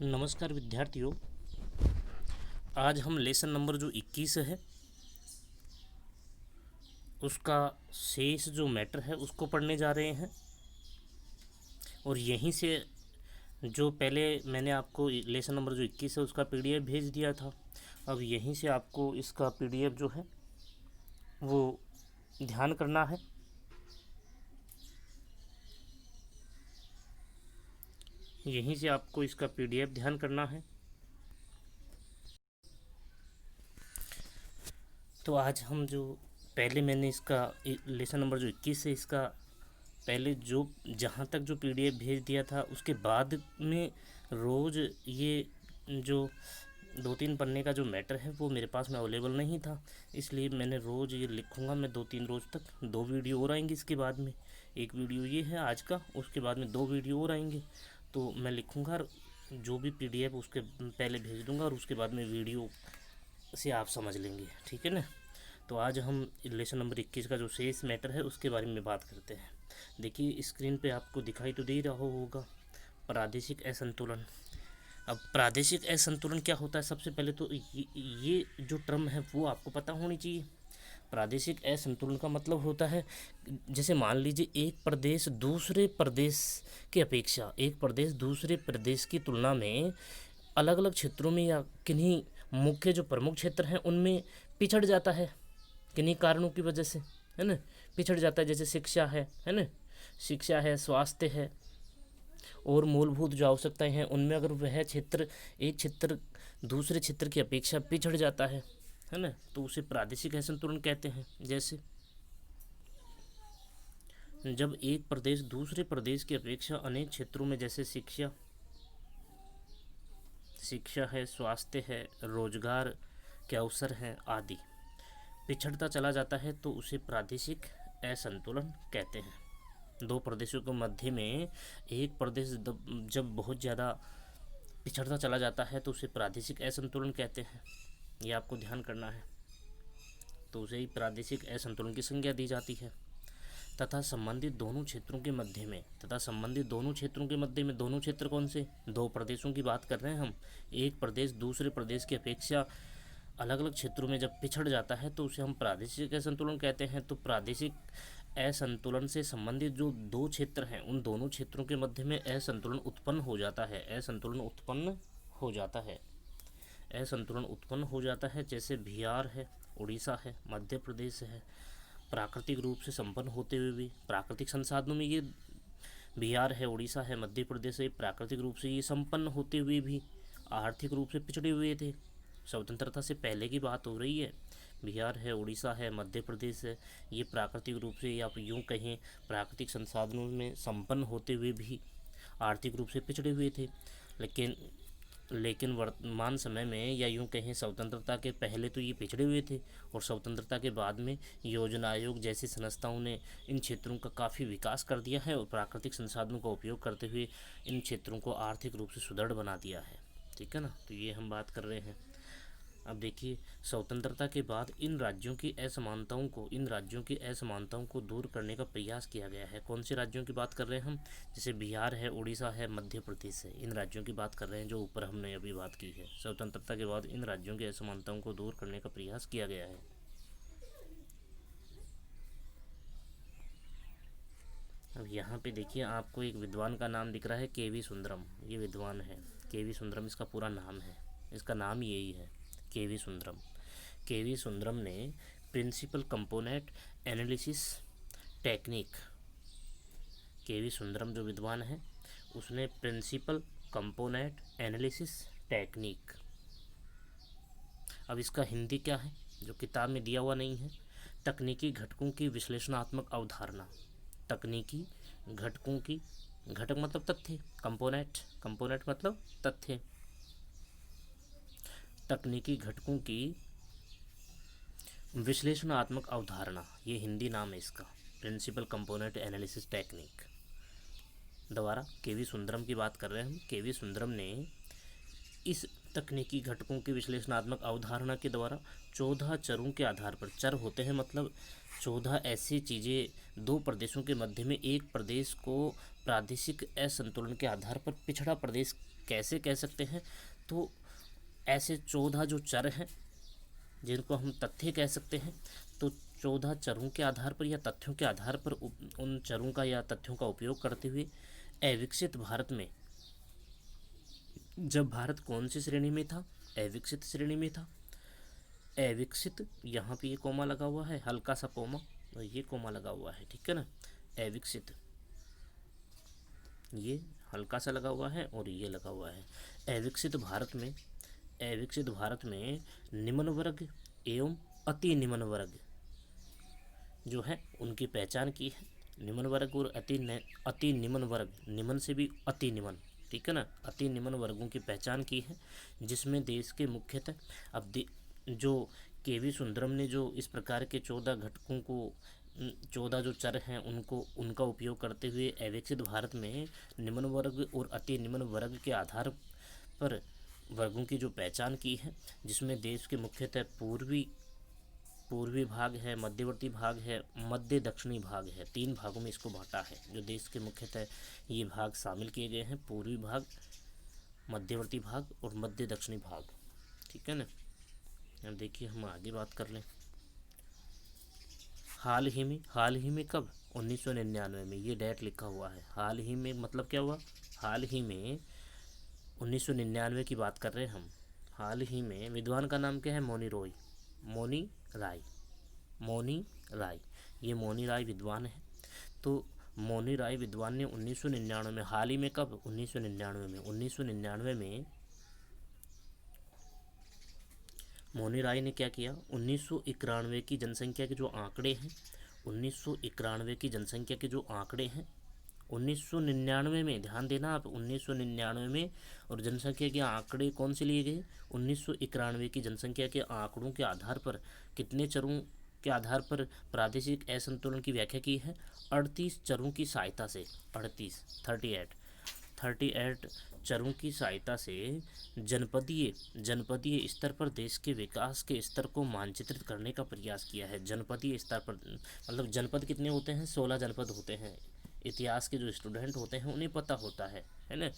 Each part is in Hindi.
नमस्कार विद्यार्थियों। आज हम लेसन नंबर जो 21 है उसका शेष जो मैटर है उसको पढ़ने जा रहे हैं। और यहीं से जो पहले मैंने आपको लेसन नंबर जो 21 है उसका पीडीएफ भेज दिया था, अब यहीं से आपको इसका पीडीएफ जो है वो ध्यान करना है। यहीं से आपको इसका पीडीएफ ध्यान करना है। तो आज हम जो पहले मैंने इसका लेसन नंबर जो 21 है इसका पहले जो जहाँ तक जो पीडीएफ भेज दिया था उसके बाद में रोज़ ये जो 2-3 पन्ने का जो मैटर है वो मेरे पास में अवेलेबल नहीं था, इसलिए मैंने रोज़ ये लिखूँगा। मैं 2-3 रोज़ तक 2 वीडियो और आएंगे इसके बाद में। एक वीडियो ये है आज का, उसके बाद में 2 वीडियो और आएंगे। तो मैं लिखूँगा और जो भी पीडीएफ उसके पहले भेज दूँगा और उसके बाद में वीडियो से आप समझ लेंगे, ठीक है ना। तो आज हम लेसन नंबर 21 का जो शेष मैटर है उसके बारे में बात करते हैं। देखिए स्क्रीन पे आपको दिखाई तो दे रहा होगा प्रादेशिक असंतुलन। अब प्रादेशिक असंतुलन क्या होता है, सबसे पहले तो ये जो टर्म है वो आपको पता होनी चाहिए। प्रादेशिक असंतुलन का मतलब होता है, जैसे मान लीजिए एक प्रदेश दूसरे प्रदेश की अपेक्षा, एक प्रदेश दूसरे प्रदेश की तुलना में अलग अलग क्षेत्रों में या किन्हीं मुख्य जो प्रमुख क्षेत्र हैं उनमें पिछड़ जाता है, किन्हीं कारणों की वजह से, है ना, पिछड़ जाता है। जैसे शिक्षा है ना, शिक्षा है, स्वास्थ्य है और मूलभूत जो आवश्यकताएं हैं उनमें अगर वह क्षेत्र एक क्षेत्र दूसरे क्षेत्र की अपेक्षा पिछड़ जाता है ना, तो उसे प्रादेशिक असंतुलन कहते हैं। जैसे जब एक प्रदेश दूसरे प्रदेश की अपेक्षा अनेक क्षेत्रों में, जैसे शिक्षा है, स्वास्थ्य है, रोजगार के अवसर हैं आदि, पिछड़ता चला जाता है तो उसे प्रादेशिक असंतुलन कहते हैं। दो प्रदेशों के मध्य में एक प्रदेश जब बहुत ज़्यादा पिछड़ता चला जाता है तो उसे प्रादेशिक असंतुलन कहते हैं। ये आपको ध्यान करना है। तो उसे ही प्रादेशिक असंतुलन की संज्ञा दी जाती है। तथा संबंधित दोनों क्षेत्रों के मध्य में, दोनों क्षेत्र कौन से, दो प्रदेशों की बात कर रहे हैं हम। एक प्रदेश दूसरे प्रदेश की अपेक्षा अलग अलग क्षेत्रों में जब पिछड़ जाता है तो उसे हम प्रादेशिक असंतुलन कहते हैं। तो प्रादेशिक असंतुलन से संबंधित जो दो क्षेत्र हैं उन दोनों क्षेत्रों के मध्य में असंतुलन उत्पन्न हो जाता है। असंतुलन उत्पन्न हो जाता है। जैसे बिहार है, उड़ीसा है, मध्य प्रदेश है, प्राकृतिक रूप से संपन्न होते हुए भी, प्राकृतिक संसाधनों में ये बिहार है, उड़ीसा है, मध्य प्रदेश है, प्राकृतिक रूप से ये संपन्न होते हुए भी आर्थिक रूप से पिछड़े हुए थे। स्वतंत्रता से पहले की बात हो रही है। बिहार है, उड़ीसा है, मध्य प्रदेश है, ये प्राकृतिक रूप से या आप यूँ कहें प्राकृतिक संसाधनों में संपन्न होते हुए भी आर्थिक रूप से पिछड़े हुए थे। लेकिन वर्तमान समय में या यूँ कहें स्वतंत्रता के पहले तो ये पिछड़े हुए थे और स्वतंत्रता के बाद में योजना आयोग जैसी संस्थाओं ने इन क्षेत्रों का काफ़ी विकास कर दिया है और प्राकृतिक संसाधनों का उपयोग करते हुए इन क्षेत्रों को आर्थिक रूप से सुदृढ़ बना दिया है, ठीक है ना। तो ये हम बात कर रहे हैं। अब देखिए स्वतंत्रता के बाद इन राज्यों की असमानताओं को दूर करने का प्रयास किया गया है। कौन से राज्यों की बात कर रहे हैं हम, जैसे बिहार है, उड़ीसा है, मध्य प्रदेश है, इन राज्यों की बात कर रहे हैं जो ऊपर हमने अभी बात की है। स्वतंत्रता के बाद इन राज्यों की असमानताओं को दूर करने का प्रयास किया गया है। अब यहाँ पे देखिए आपको एक विद्वान का नाम दिख रहा है, के.वी. सुंदरम। ये विद्वान है के.वी. सुंदरम, इसका पूरा नाम है, इसका नाम यही है के.वी. सुंदरम। के.वी. सुंदरम ने principal component analysis technique, K V. Sundaram जो विद्वान है उसने प्रिंसिपल कंपोनेंट एनालिसिस टेक्निक, अब इसका हिंदी क्या है जो किताब में दिया हुआ नहीं है, तकनीकी घटकों की विश्लेषणात्मक अवधारणा। तकनीकी घटकों की, घटक मतलब तथ्य, कंपोनेंट मतलब तथ्य, तकनीकी घटकों की विश्लेषणात्मक अवधारणा, ये हिंदी नाम है इसका, प्रिंसिपल कंपोनेंट एनालिसिस टेक्निक। दोबारा के.वी. सुंदरम की बात कर रहे हैं हम। के.वी. सुंदरम ने इस तकनीकी घटकों की विश्लेषणात्मक अवधारणा के द्वारा 14 चरों के आधार पर, चर होते हैं मतलब 14 ऐसी चीज़ें दो प्रदेशों के मध्य में एक प्रदेश को प्रादेशिक असंतुलन के आधार पर पिछड़ा प्रदेश कैसे कह सकते हैं। तो ऐसे 14 जो चर हैं जिनको हम तथ्य कह सकते हैं, तो 14 चरों के आधार पर या तथ्यों के आधार पर उन चरों का या तथ्यों का उपयोग करते हुए अविकसित भारत में, जब भारत कौन सी श्रेणी में था, अविकसित श्रेणी में था। अविकसित, यहाँ पे ये कोमा लगा हुआ है, हल्का सा कोमा, और ये कोमा लगा हुआ है, ठीक है ना। अविकसित, ये हल्का सा लगा हुआ है और ये लगा हुआ है। अविकसित भारत में, अविकसित भारत में निम्न वर्ग एवं अति निम्न वर्ग जो है उनकी पहचान की है। निम्न वर्ग और अति निम्न वर्ग, निम्न से भी अति निम्न, ठीक है ना, अति निम्न वर्गों की पहचान की है, जिसमें देश के मुख्यतः अब जो के.वी. सुंदरम ने जो इस प्रकार के 14 घटकों को, 14 जो चर हैं उनको, उनका उपयोग करते हुए अविकसित भारत में निम्न वर्ग और अति निम्न वर्ग के आधार पर वर्गों की जो पहचान की है, जिसमें देश के मुख्यतः पूर्वी भाग है, मध्यवर्ती भाग है, मध्य दक्षिणी भाग है, 3 भागों में इसको बांटा है। जो देश के मुख्यतः ये भाग शामिल किए गए हैं, पूर्वी भाग, मध्यवर्ती भाग और मध्य दक्षिणी भाग, ठीक है ना। अब देखिए हम आगे बात कर लें। हाल ही में कब, 1999 में, ये डेट लिखा हुआ है। हाल ही में मतलब क्या हुआ, हाल ही में 1999 की बात कर रहे हैं हम। हाल ही में विद्वान का नाम क्या है, मोनी राय, ये मोनी राय विद्वान है। तो मोनी राय विद्वान ने 1999 में, हाल ही में कब, 1999 में मोनी राय ने क्या किया, 1991 की जनसंख्या के जो आंकड़े हैं, 1991 की जनसंख्या के जो आंकड़े हैं, 1999 में, ध्यान देना आप, 1999 में, और जनसंख्या के आंकड़े कौन से लिए गए, 1991 की जनसंख्या के आंकड़ों के आधार पर कितने चरों के आधार पर प्रादेशिक असंतुलन की व्याख्या की है, 38 चरों की सहायता से, 38 चरों की सहायता से जनपदीय स्तर पर देश के विकास के स्तर को मानचित्रित करने का प्रयास किया है। जनपदीय स्तर पर मतलब जनपद कितने होते हैं, 16 जनपद होते हैं। इतिहास के जो स्टूडेंट होते हैं उन्हें पता होता है ना।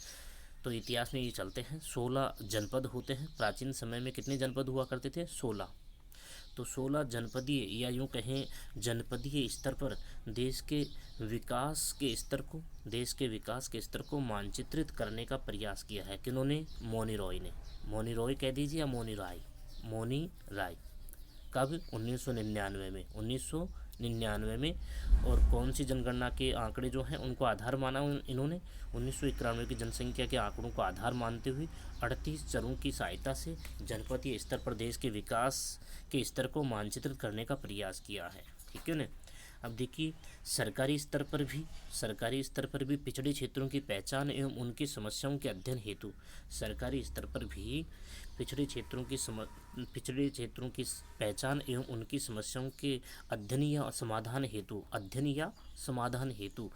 तो इतिहास में ये चलते हैं, 16 जनपद होते हैं। प्राचीन समय में कितने जनपद हुआ करते थे, 16। तो 16 जनपदीय या यूँ कहें जनपदीय स्तर पर देश के विकास के स्तर को मानचित्रित करने का प्रयास किया है। किन्होंने, मोनी रॉय ने। मोनी रॉय कह दीजिए या मोनी राय। कब, 1999 में। और कौन सी जनगणना के आंकड़े जो हैं उनको आधार माना इन्होंने, 1991 की जनसंख्या के आंकड़ों को आधार मानते हुए 38 चरों की सहायता से जनपदीय स्तर पर देश के विकास के स्तर को मानचित्रित करने का प्रयास किया है, ठीक है ना। अब देखिए सरकारी स्तर पर भी पिछड़े क्षेत्रों की पहचान एवं उनकी समस्याओं के अध्ययन हेतु, सरकारी स्तर पर भी पिछड़े क्षेत्रों की पहचान एवं उनकी समस्याओं के अध्ययन या समाधान हेतु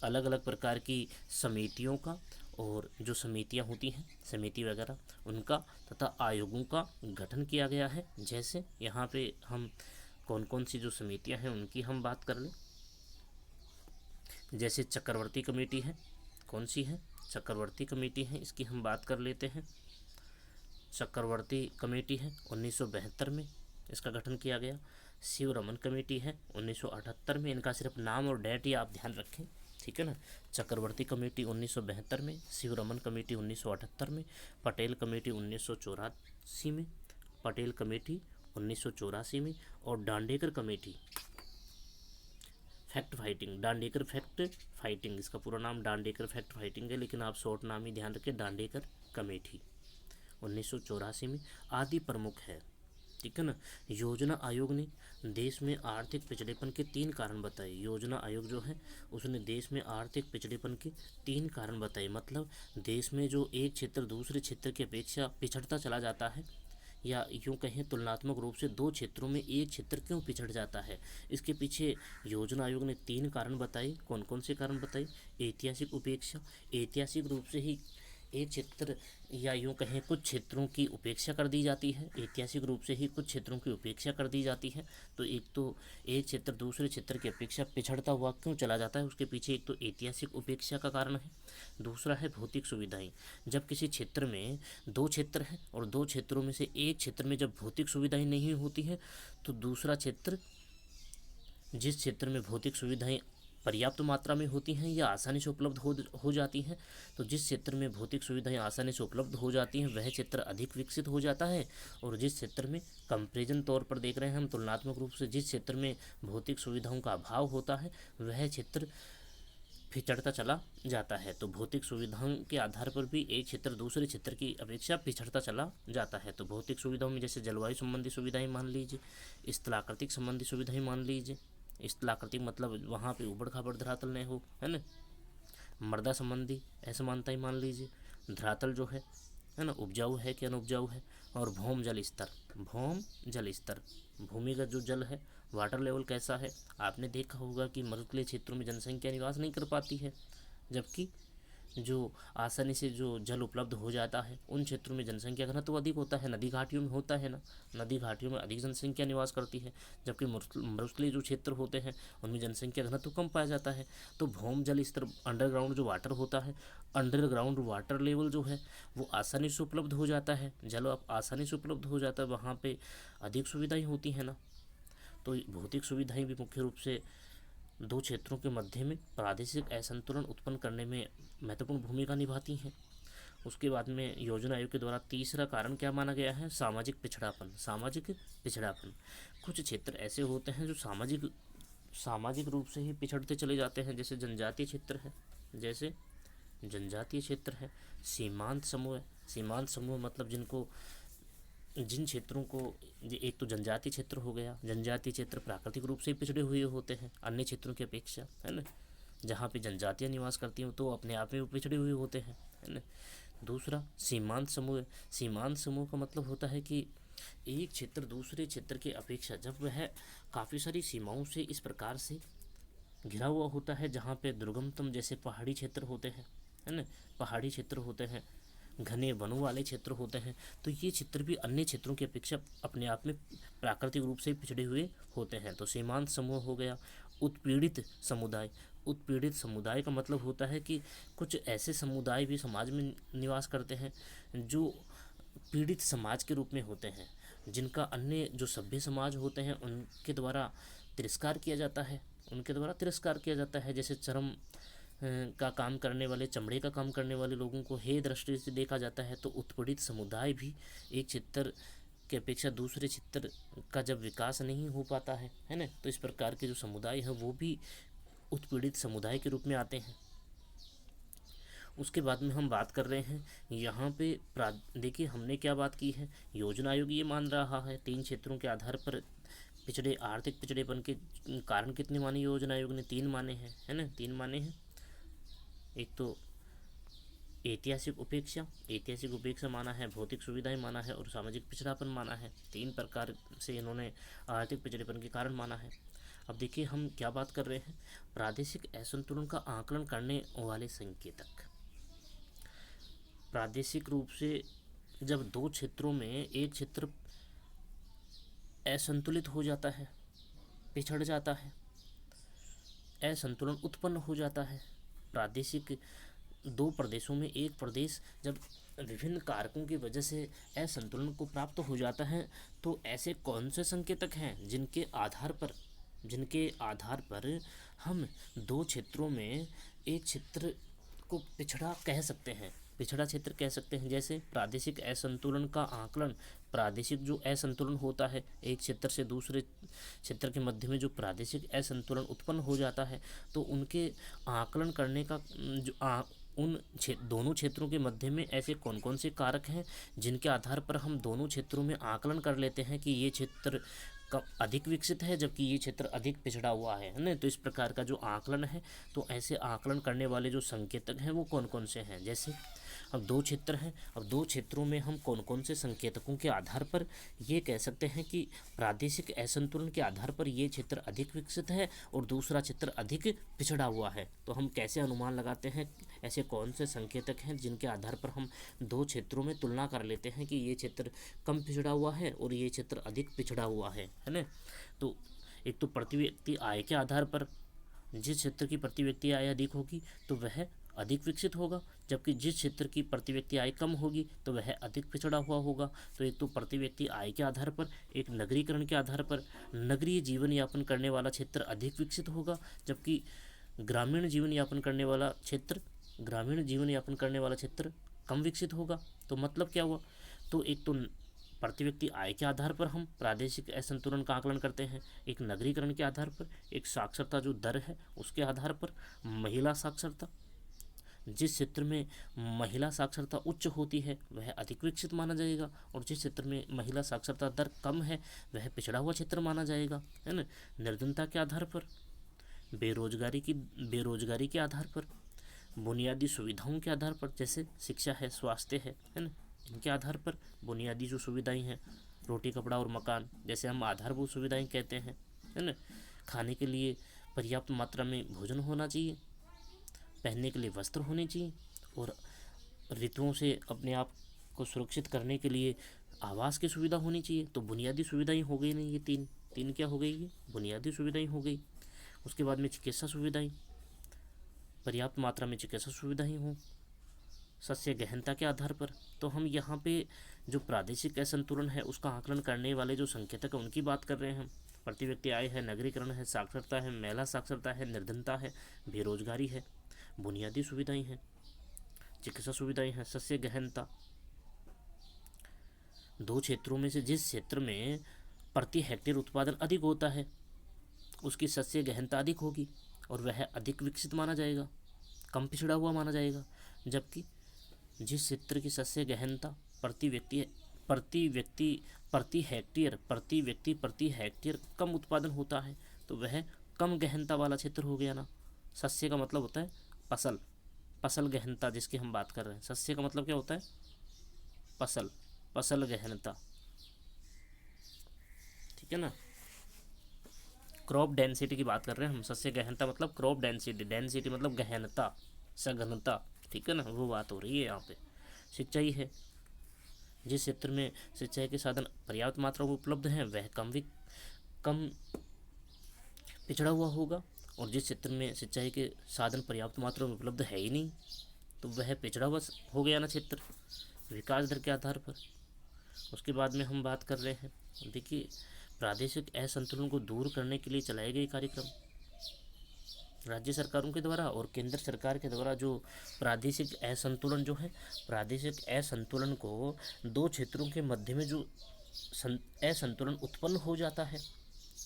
अलग अलग प्रकार की समितियों का, और जो समितियां होती हैं, समिति वगैरह, उनका तथा आयोगों का गठन किया गया है। जैसे यहाँ पे हम कौन कौन सी जो समितियां हैं उनकी हम बात कर लें। जैसे चक्रवर्ती कमेटी है, कौन सी है, चक्रवर्ती कमेटी है, इसकी हम बात कर लेते हैं। चक्रवर्ती कमेटी है, 1972 में इसका गठन किया गया। शिवरमन कमेटी है, 1978 में। इनका सिर्फ नाम और डेट ही आप ध्यान रखें, ठीक है ना। चक्रवर्ती कमेटी 1972 में, शिवरमन कमेटी 1978 में, पटेल कमेटी 1984 में, पटेल कमेटी 1984 में, और दांडेकर कमेटी फैक्ट फाइटिंग, इसका पूरा नाम दांडेकर फैक्ट फाइटिंग है, लेकिन आप शॉर्ट नाम ही ध्यान रखें, दांडेकर कमेटी 1984 में आदि प्रमुख है, ठीक है ना। योजना आयोग ने देश में आर्थिक पिछड़ेपन के 3 कारण बताए। योजना आयोग जो है उसने देश में आर्थिक पिछड़ेपन के 3 कारण बताए। मतलब देश में जो एक क्षेत्र दूसरे क्षेत्र की अपेक्षा पिछड़ता चला जाता है, या यूँ कहें तुलनात्मक रूप से 2 क्षेत्रों में एक क्षेत्र क्यों पिछड़ जाता है, इसके पीछे योजना आयोग ने 3 कारण बताए। कौन कौन से कारण बताए, ऐतिहासिक उपेक्षा, ऐतिहासिक रूप से ही एक क्षेत्र या यूँ कहें कुछ क्षेत्रों की उपेक्षा कर दी जाती है, ऐतिहासिक रूप से ही कुछ क्षेत्रों की उपेक्षा कर दी जाती है। तो एक क्षेत्र दूसरे क्षेत्र की अपेक्षा पिछड़ता हुआ क्यों चला जाता है, उसके पीछे एक तो ऐतिहासिक उपेक्षा का कारण है, दूसरा है भौतिक सुविधाएं। जब किसी क्षेत्र में दो क्षेत्र हैं और दो क्षेत्रों में से एक क्षेत्र में जब भौतिक सुविधाएं नहीं होती हैं तो दूसरा क्षेत्र, जिस क्षेत्र में भौतिक सुविधाएं पर्याप्त मात्रा में होती हैं या आसानी से उपलब्ध हो जाती हैं, तो जिस क्षेत्र में भौतिक सुविधाएं आसानी से उपलब्ध हो जाती हैं वह क्षेत्र अधिक विकसित हो जाता है। और जिस क्षेत्र में कंपेरिजन तौर पर देख रहे हैं हम, तुलनात्मक रूप से जिस क्षेत्र में भौतिक सुविधाओं का अभाव होता है वह क्षेत्र पिछड़ता चला जाता है। तो भौतिक सुविधाओं के आधार पर भी एक क्षेत्र दूसरे क्षेत्र की अपेक्षा पिछड़ता चला जाता है। तो भौतिक सुविधाओं में जैसे जलवायु संबंधी सुविधाएं मान लीजिए, स्थलाकृतिक संबंधी सुविधाएं मान लीजिए। स्थलाकृतिक मतलब वहाँ पे ऊबड़ खाबड़ धरातल नहीं हो, है ना। मृदा संबंधी असमानताएं मान लीजिए, धरातल जो है ना, उपजाऊ है कि अनुपजाऊ है। और भौम जल स्तर, भौम जल स्तर, भूमिगत जो जल है, वाटर लेवल कैसा है। आपने देखा होगा कि मरुस्थलीय क्षेत्रों में जनसंख्या निवास नहीं कर पाती है, जबकि जो आसानी से जो जल उपलब्ध हो जाता है उन क्षेत्रों में जनसंख्या घनत्व अधिक होता है। नदी घाटियों में होता है ना, नदी घाटियों में अधिक जनसंख्या निवास करती है, जबकि मरुस्थलीय जो क्षेत्र होते हैं उनमें जनसंख्या घनत्व कम पाया जाता है। तो भौम जल स्तर, अंडरग्राउंड जो वाटर होता है, अंडरग्राउंड वाटर लेवल जो है वो आसानी से उपलब्ध हो जाता है, जल आसानी से उपलब्ध हो जाता है, वहाँ पर अधिक सुविधाएँ होती हैं ना। तो भौतिक सुविधाएं भी मुख्य रूप से दो क्षेत्रों के मध्य में प्रादेशिक असंतुलन उत्पन्न करने में महत्वपूर्ण भूमिका निभाती हैं। उसके बाद में योजना आयोग के द्वारा तीसरा कारण क्या माना गया है, सामाजिक पिछड़ापन। सामाजिक पिछड़ापन, कुछ क्षेत्र ऐसे होते हैं जो सामाजिक रूप से ही पिछड़ते चले जाते हैं, जैसे जनजातीय क्षेत्र है, जैसे जनजातीय क्षेत्र है। सीमांत समूह है, सीमांत समूह मतलब जिन क्षेत्रों को, एक तो जनजातीय क्षेत्र हो गया, जनजातीय क्षेत्र प्राकृतिक रूप से पिछड़े हुए होते हैं अन्य क्षेत्रों की अपेक्षा, है ना। जहाँ पे जनजातियाँ निवास करती हैं तो अपने आप में वो पिछड़े हुए होते हैं, है ना। दूसरा सीमांत समूह है। सीमांत समूह का मतलब होता है कि एक क्षेत्र दूसरे क्षेत्र की अपेक्षा जब वह काफ़ी सारी सीमाओं से इस प्रकार से घिरा हुआ होता है, जहाँ पे दुर्गमतम जैसे पहाड़ी क्षेत्र होते हैं, है ना, पहाड़ी क्षेत्र होते हैं, घने वनों वाले क्षेत्र होते हैं, तो ये क्षेत्र भी अन्य क्षेत्रों की अपेक्षा अपने आप में प्राकृतिक रूप से पिछड़े हुए होते हैं। तो सीमांत समूह हो गया। उत्पीड़ित समुदाय, उत्पीड़ित समुदाय का मतलब होता है कि कुछ ऐसे समुदाय भी समाज में निवास करते हैं जो पीड़ित समाज के रूप में होते हैं, जिनका अन्य जो सभ्य समाज होते हैं उनके द्वारा तिरस्कार किया जाता है, जैसे चरम का काम करने वाले, चमड़े का काम करने वाले लोगों को हे दृष्टि से देखा जाता है। तो उत्पीड़ित समुदाय भी एक क्षेत्र की अपेक्षा दूसरे क्षेत्र का जब विकास नहीं हो पाता है ना, तो इस प्रकार के जो समुदाय हैं वो भी उत्पीड़ित समुदाय के रूप में आते हैं। उसके बाद में हम बात कर रहे हैं यहाँ पे देखिए हमने क्या बात की है, योजना आयोग ये मान रहा है 3 क्षेत्रों के आधार पर आर्थिक पिछड़ेपन के कारण कितने माने योजना आयोग ने, 3 माने हैं, है ना, 3 माने हैं। एक तो ऐतिहासिक उपेक्षा माना है, भौतिक सुविधाएं माना है और सामाजिक पिछड़ापन माना है। 3 प्रकार से इन्होंने आर्थिक पिछड़ेपन के कारण माना है। अब देखिए हम क्या बात कर रहे हैं, प्रादेशिक असंतुलन का आकलन करने वाले संकेतक। प्रादेशिक रूप से जब दो क्षेत्रों में एक क्षेत्र असंतुलित हो जाता है, पिछड़ जाता है, असंतुलन उत्पन्न हो जाता है, प्रादेशिक दो प्रदेशों में एक प्रदेश जब विभिन्न कारकों की वजह से असंतुलन को प्राप्त हो जाता है, तो ऐसे कौन से संकेतक हैं जिनके आधार पर हम दो क्षेत्रों में एक क्षेत्र को पिछड़ा क्षेत्र कह सकते हैं। जैसे प्रादेशिक असंतुलन का आकलन, प्रादेशिक जो असंतुलन होता है एक क्षेत्र से दूसरे क्षेत्र के मध्य में जो प्रादेशिक असंतुलन उत्पन्न हो जाता है, तो उनके आकलन करने का दोनों क्षेत्रों के मध्य में ऐसे कौन कौन से कारक हैं जिनके आधार पर हम दोनों क्षेत्रों में आकलन कर लेते हैं कि ये क्षेत्र अधिक विकसित है जबकि ये क्षेत्र अधिक पिछड़ा हुआ है ना। तो इस प्रकार का जो आकलन है, तो ऐसे आकलन करने वाले जो संकेतक हैं वो कौन कौन से हैं, जैसे अब 2 क्षेत्र हैं, अब 2 क्षेत्रों में हम कौन कौन से संकेतकों के आधार पर ये कह सकते हैं कि प्रादेशिक असंतुलन के आधार पर ये क्षेत्र अधिक विकसित है और दूसरा क्षेत्र अधिक पिछड़ा हुआ है। तो हम कैसे अनुमान लगाते हैं, ऐसे कौन से संकेतक हैं जिनके आधार पर हम 2 क्षेत्रों में तुलना कर लेते हैं कि ये क्षेत्र कम पिछड़ा हुआ है और ये क्षेत्र अधिक पिछड़ा हुआ है ना। तो एक तो प्रति व्यक्ति आय के आधार पर, जिस क्षेत्र की प्रति व्यक्ति आय अधिक होगी तो वह अधिक विकसित होगा, जबकि जिस क्षेत्र की प्रति व्यक्ति आय कम होगी तो वह अधिक पिछड़ा हुआ होगा। तो एक तो प्रति व्यक्ति आय के आधार पर, एक नगरीकरण के आधार पर नगरीय जीवन यापन करने वाला क्षेत्र अधिक विकसित होगा, जबकि ग्रामीण जीवन यापन करने वाला क्षेत्र कम विकसित होगा। तो मतलब क्या हुआ, तो एक तो प्रति व्यक्ति आय के आधार पर हम प्रादेशिक असंतुलन का आकलन करते हैं, एक नगरीकरण के आधार पर, एक साक्षरता जो दर है उसके आधार पर, महिला साक्षरता, जिस क्षेत्र में महिला साक्षरता उच्च होती है वह अधिक विकसित माना जाएगा और जिस क्षेत्र में महिला साक्षरता दर कम है वह पिछड़ा हुआ क्षेत्र माना जाएगा, है ना। निर्धनता के आधार पर, बेरोजगारी के आधार पर, बुनियादी सुविधाओं के आधार पर, जैसे शिक्षा है, स्वास्थ्य है ना, इनके आधार पर बुनियादी जो सुविधाएं हैं, रोटी कपड़ा और मकान, जैसे हम आधारभूत सुविधाएं कहते हैं, है ना। खाने के लिए पर्याप्त मात्रा में भोजन होना चाहिए, पहनने के लिए वस्त्र होने चाहिए और ऋतुओं से अपने आप को सुरक्षित करने के लिए आवास की सुविधा होनी चाहिए। तो बुनियादी सुविधाएं हो गई नहीं, ये तीन क्या हो गई, ये बुनियादी सुविधाएं हो गई। उसके बाद में चिकित्सा सुविधाएं, पर्याप्त मात्रा में चिकित्सा सुविधाएं हों, सस्य गहनता के आधार पर। तो हम यहाँ पे जो प्रादेशिक असंतुलन है उसका आकलन करने वाले जो संकेतक है उनकी बात कर रहे हैं। प्रति व्यक्ति आय है, नगरीकरण है, साक्षरता है, महिला साक्षरता है, निर्धनता है, बेरोजगारी है, बुनियादी सुविधाएं हैं, चिकित्सा सुविधाएं हैं, सस्य गहनता। 2 क्षेत्रों में से जिस क्षेत्र में प्रति हेक्टेयर उत्पादन अधिक होता है उसकी सस्य गहनता अधिक होगी और वह अधिक विकसित माना जाएगा, कम पिछड़ा हुआ माना जाएगा। जबकि जिस क्षेत्र की सस्य गहनता प्रति हेक्टेयर कम उत्पादन होता है तो वह कम गहनता वाला क्षेत्र हो गया ना। सस्य का मतलब होता है फसल गहनता जिसकी हम बात कर रहे हैं। सस्य का मतलब क्या होता है, फसल गहनता, ठीक है ना। क्रॉप डेंसिटी की बात कर रहे हैं हम, सस्य गहनता मतलब क्रॉप डेंसिटी मतलब गहनता, सघनता, ठीक है ना, वो बात हो रही है यहाँ पे। सिंचाई है, जिस क्षेत्र में सिंचाई के साधन पर्याप्त मात्रा में उपलब्ध हैं वह कम पिछड़ा हुआ होगा और जिस क्षेत्र में सिंचाई के साधन पर्याप्त मात्रा में उपलब्ध है ही नहीं तो वह पिछड़ा हुआ हो गया ना क्षेत्र, विकास दर के आधार पर। उसके बाद में हम बात कर रहे हैं, देखिए प्रादेशिक असंतुलन को दूर करने के लिए चलाए गए कार्यक्रम राज्य सरकारों के द्वारा और केंद्र सरकार के द्वारा। जो प्रादेशिक असंतुलन को 2 क्षेत्रों के मध्य में जो असंतुलन उत्पन्न हो जाता है,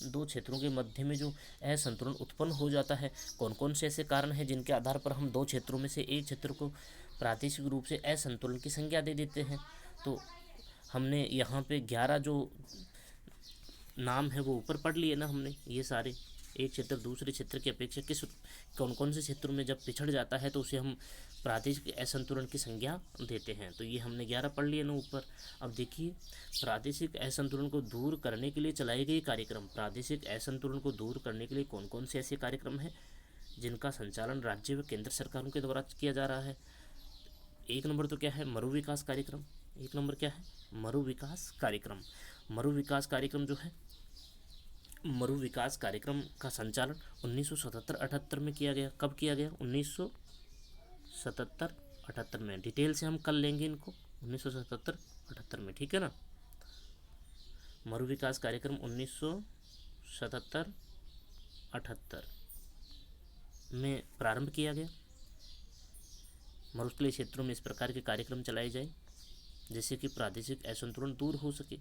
2 क्षेत्रों के मध्य में जो असंतुलन उत्पन्न हो जाता है, कौन कौन से ऐसे कारण हैं जिनके आधार पर हम 2 क्षेत्रों में से एक क्षेत्र को प्रादेशिक रूप से असंतुलन की संज्ञा दे देते हैं। तो हमने यहाँ पे 11 जो नाम है वो ऊपर पढ़ लिए ना हमने, ये सारे। एक क्षेत्र दूसरे क्षेत्र की अपेक्षा कौन कौन से क्षेत्रों में जब पिछड़ जाता है तो उसे हम प्रादेशिक असंतुलन की संज्ञा देते हैं। तो ये हमने 11 पढ़ लिए ना ऊपर। अब देखिए प्रादेशिक असंतुलन को दूर करने के लिए चलाए गए कार्यक्रम, प्रादेशिक असंतुलन को दूर करने के लिए कौन कौन से ऐसे कार्यक्रम हैं जिनका संचालन राज्य व केंद्र सरकारों के द्वारा किया जा रहा है। 1 नंबर तो क्या है, मरु विकास कार्यक्रम। 1 नंबर क्या है, मरु विकास कार्यक्रम। मरु विकास कार्यक्रम जो है, मरु विकास कार्यक्रम का संचालन 1977-78 में किया गया। कब किया गया, 1977-78 में। डिटेल से हम कर लेंगे इनको 1977-78 में, ठीक है ना। मरु विकास कार्यक्रम 1977-78 में प्रारंभ किया गया। मरुस्थलीय क्षेत्रों में इस प्रकार के कार्यक्रम चलाए जाए जिससे कि प्रादेशिक असंतुलन दूर हो सके।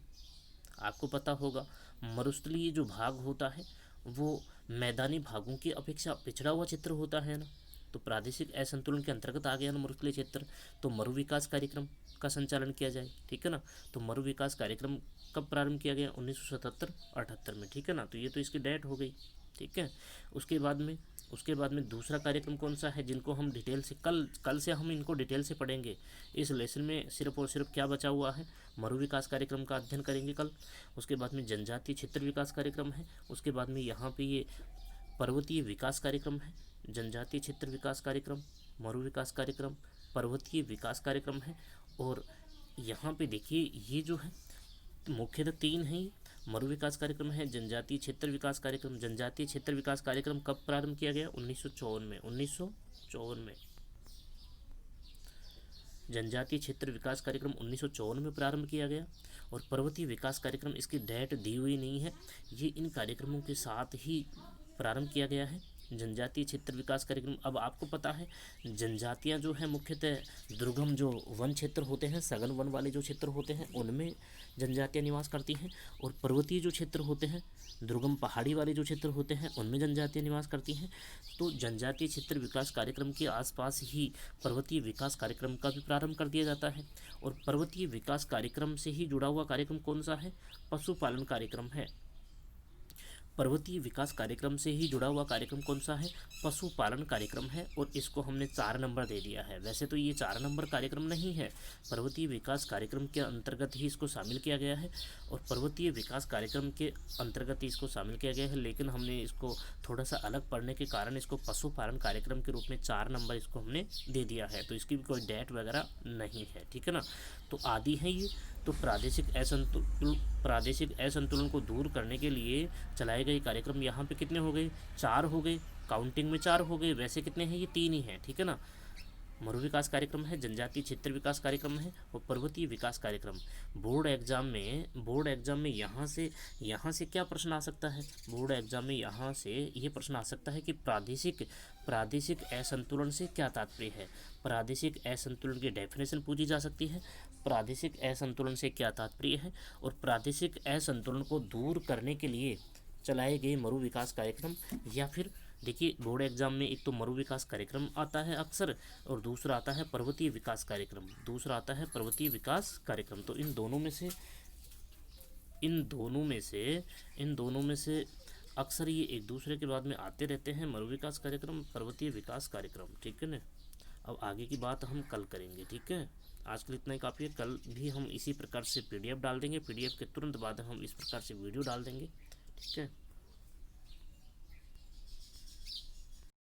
आपको पता होगा मरुस्थलीय जो भाग होता है वो मैदानी भागों की अपेक्षा पिछड़ा हुआ क्षेत्र होता है ना, तो प्रादेशिक असंतुलन के अंतर्गत आ गया ना मरुस्थलीय क्षेत्र। तो मरु विकास कार्यक्रम का संचालन किया जाए, ठीक है ना। तो मरु विकास कार्यक्रम कब प्रारंभ किया गया, 1977-78 में, ठीक है ना। तो ये तो इसकी डेट हो गई, ठीक है। उसके बाद में उसके बाद में दूसरा कार्यक्रम कौन सा है जिनको हम डिटेल से कल से हम इनको डिटेल से पढ़ेंगे। इस लेसन में सिर्फ और सिर्फ क्या बचा हुआ है, मरु विकास कार्यक्रम का अध्ययन करेंगे कल। उसके बाद में जनजातीय क्षेत्र विकास कार्यक्रम है। उसके बाद में यहाँ पे ये पर्वतीय विकास कार्यक्रम है, जनजातीय क्षेत्र विकास कार्यक्रम, मरु विकास कार्यक्रम, पर्वतीय विकास कार्यक्रम है। और यहाँ पे देखिए ये जो है मुख्यतः तीन है, मरु विकास कार्यक्रम है, जनजातीय क्षेत्र विकास कार्यक्रम। जनजातीय क्षेत्र विकास कार्यक्रम कब प्रारंभ किया गया, 1954 में। 1954 में जनजातीय क्षेत्र विकास कार्यक्रम 1954 में प्रारंभ किया गया। और पर्वतीय विकास कार्यक्रम, इसकी डेट दी हुई नहीं है, ये इन कार्यक्रमों के साथ ही प्रारंभ किया गया है। जनजातीय क्षेत्र विकास कार्यक्रम, अब आपको पता है जनजातियां जो है मुख्यतः दुर्गम जो वन क्षेत्र होते हैं, सघन वन वाले जो क्षेत्र होते हैं उनमें जनजातियां निवास करती हैं। और पर्वतीय जो क्षेत्र होते हैं, दुर्गम पहाड़ी वाले जो क्षेत्र होते हैं उनमें जनजातियां निवास करती हैं। तो जनजातीय क्षेत्र विकास कार्यक्रम के आसपास ही पर्वतीय विकास कार्यक्रम का भी प्रारंभ कर दिया जाता है। और पर्वतीय विकास कार्यक्रम से ही जुड़ा हुआ कार्यक्रम कौन सा है, पशुपालन कार्यक्रम है। पर्वतीय विकास कार्यक्रम से ही जुड़ा हुआ कार्यक्रम कौन सा है, पशुपालन कार्यक्रम है। और इसको हमने 4 नंबर दे दिया है। वैसे तो ये 4 नंबर कार्यक्रम नहीं है, पर्वतीय विकास कार्यक्रम के अंतर्गत ही इसको शामिल किया गया है। और पर्वतीय विकास कार्यक्रम के अंतर्गत ही इसको शामिल किया गया है, लेकिन हमने इसको थोड़ा सा अलग पढ़ने के कारण इसको पशुपालन कार्यक्रम के रूप में 4 नंबर इसको हमने दे दिया है। तो इसकी भी कोई डेट वगैरह नहीं है, ठीक है ना। तो आदि है ये। तो प्रादेशिक असंतुलन को दूर करने के लिए चलाए गए कार्यक्रम यहाँ पे कितने हो गए, 4 हो गए, काउंटिंग में 4 हो गए। वैसे कितने हैं, ये 3 ही हैं, ठीक है ना। मरु विकास कार्यक्रम है, जनजातीय क्षेत्र विकास कार्यक्रम है और पर्वतीय विकास कार्यक्रम। बोर्ड एग्जाम में यहाँ से क्या प्रश्न आ सकता है, बोर्ड एग्जाम में यहाँ से ये प्रश्न आ सकता है कि प्रादेशिक असंतुलन से क्या तात्पर्य है। प्रादेशिक असंतुलन की डेफिनेशन पूछी जा सकती है, प्रादेशिक असंतुलन से क्या तात्पर्य है, और प्रादेशिक असंतुलन को दूर करने के लिए चलाए गए मरु विकास कार्यक्रम। या फिर देखिए बोर्ड एग्जाम में एक तो मरु विकास कार्यक्रम आता है अक्सर, और दूसरा आता है पर्वतीय विकास कार्यक्रम। तो इन दोनों में से अक्सर ये एक दूसरे के बाद में आते रहते हैं, मरु विकास कार्यक्रम, पर्वतीय विकास कार्यक्रम, ठीक है ना। अब आगे की बात हम कल करेंगे, ठीक है। आज के लिए इतना ही काफ़ी है। कल भी हम इसी प्रकार से PDF डाल देंगे, PDF के तुरंत बाद हम इस प्रकार से वीडियो डाल देंगे, ठीक है।